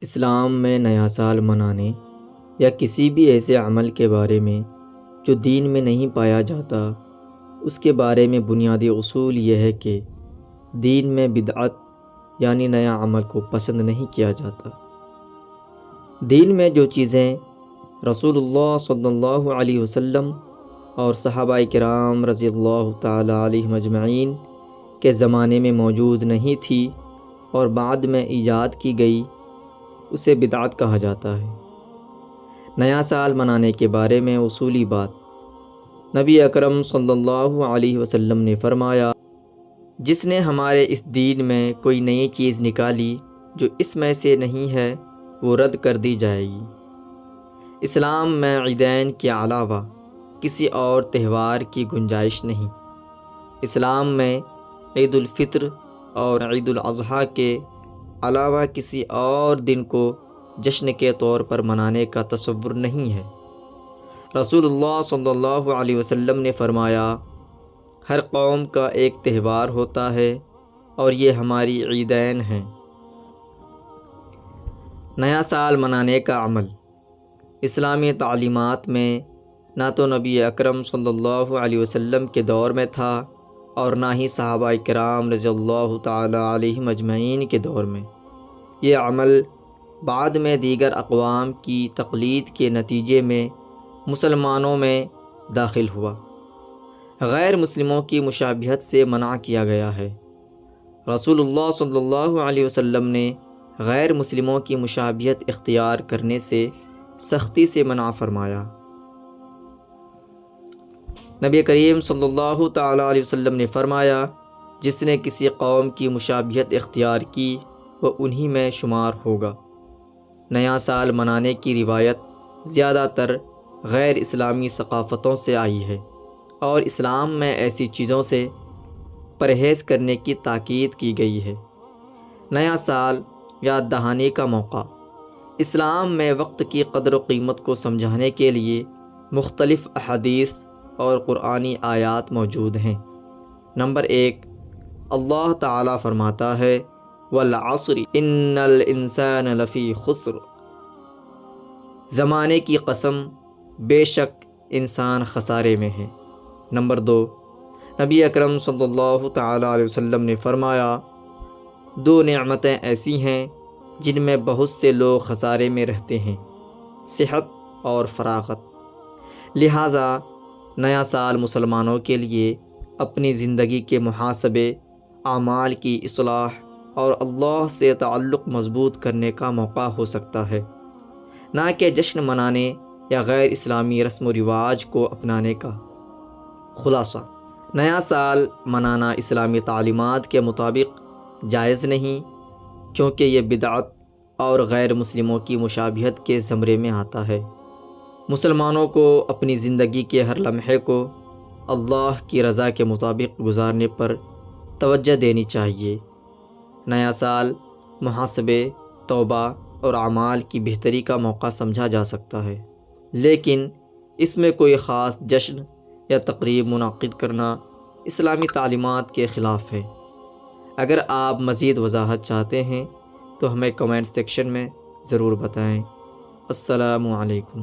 اسلام میں نیا سال منانے یا کسی بھی ایسے عمل کے بارے میں جو دین میں نہیں پایا جاتا، اس کے بارے میں بنیادی اصول یہ ہے کہ دین میں بدعت یعنی نیا عمل کو پسند نہیں کیا جاتا۔ دین میں جو چیزیں رسول اللہ صلی اللہ علیہ وسلم اور صحابہ کرام رضی اللہ تعالی علیہم اجمعین کے زمانے میں موجود نہیں تھی اور بعد میں ایجاد کی گئی، اسے بدعت کہا جاتا ہے۔ نیا سال منانے کے بارے میں اصولی بات، نبی اکرم صلی اللہ علیہ وسلم نے فرمایا، جس نے ہمارے اس دین میں کوئی نئی چیز نکالی جو اس میں سے نہیں ہے، وہ رد کر دی جائے گی۔ اسلام میں عیدین کے علاوہ کسی اور تہوار کی گنجائش نہیں۔ اسلام میں عید الفطر اور عید الاضحیٰ کے علاوہ کسی اور دن کو جشن کے طور پر منانے کا تصور نہیں ہے۔ رسول اللہ صلی اللہ علیہ وسلم نے فرمایا، ہر قوم کا ایک تہوار ہوتا ہے اور یہ ہماری عیدین ہیں۔ نیا سال منانے کا عمل اسلامی تعلیمات میں نہ تو نبی اکرم صلی اللہ علیہ وسلم کے دور میں تھا اور نہ ہی صحابہ کرام رضی اللہ تعالی علیہم اجمعین کے دور میں۔ یہ عمل بعد میں دیگر اقوام کی تقلید کے نتیجے میں مسلمانوں میں داخل ہوا۔ غیر مسلموں کی مشابہت سے منع کیا گیا ہے۔ رسول اللہ صلی اللہ علیہ وسلم نے غیر مسلموں کی مشابہت اختیار کرنے سے سختی سے منع فرمایا۔ نبی کریم صلی اللہ تعالی علیہ وسلم نے فرمایا، جس نے کسی قوم کی مشابہت اختیار کی وہ انہی میں شمار ہوگا۔ نیا سال منانے کی روایت زیادہ تر غیر اسلامی ثقافتوں سے آئی ہے اور اسلام میں ایسی چیزوں سے پرہیز کرنے کی تاکید کی گئی ہے۔ نیا سال یاد دہانی کا موقع اسلام میں وقت کی قدر و قیمت کو سمجھانے کے لیے مختلف احادیث اور قرآنی آیات موجود ہیں۔ نمبر 1، اللہ تعالیٰ فرماتا ہے، والعصر ان الانسان لفی خسر، زمانے کی قسم، بے شک انسان خسارے میں ہے۔ نمبر 2، نبی اکرم صلی اللہ تعالی علیہ وسلم نے فرمایا، دو نعمتیں ایسی ہیں جن میں بہت سے لوگ خسارے میں رہتے ہیں، صحت اور فراغت۔ لہٰذا نیا سال مسلمانوں کے لیے اپنی زندگی کے محاسبے، اعمال کی اصلاح اور اللہ سے تعلق مضبوط کرنے کا موقع ہو سکتا ہے، نہ کہ جشن منانے یا غیر اسلامی رسم و رواج کو اپنانے کا۔ خلاصہ، نیا سال منانا اسلامی تعلیمات کے مطابق جائز نہیں، کیونکہ یہ بدعت اور غیر مسلموں کی مشابہت کے زمرے میں آتا ہے۔ مسلمانوں کو اپنی زندگی کے ہر لمحے کو اللہ کی رضا کے مطابق گزارنے پر توجہ دینی چاہیے۔ نیا سال محاسبے، توبہ اور اعمال کی بہتری کا موقع سمجھا جا سکتا ہے، لیکن اس میں کوئی خاص جشن یا تقریب منعقد کرنا اسلامی تعلیمات کے خلاف ہے۔ اگر آپ مزید وضاحت چاہتے ہیں تو ہمیں کمنٹ سیکشن میں ضرور بتائیں۔ السلام علیکم۔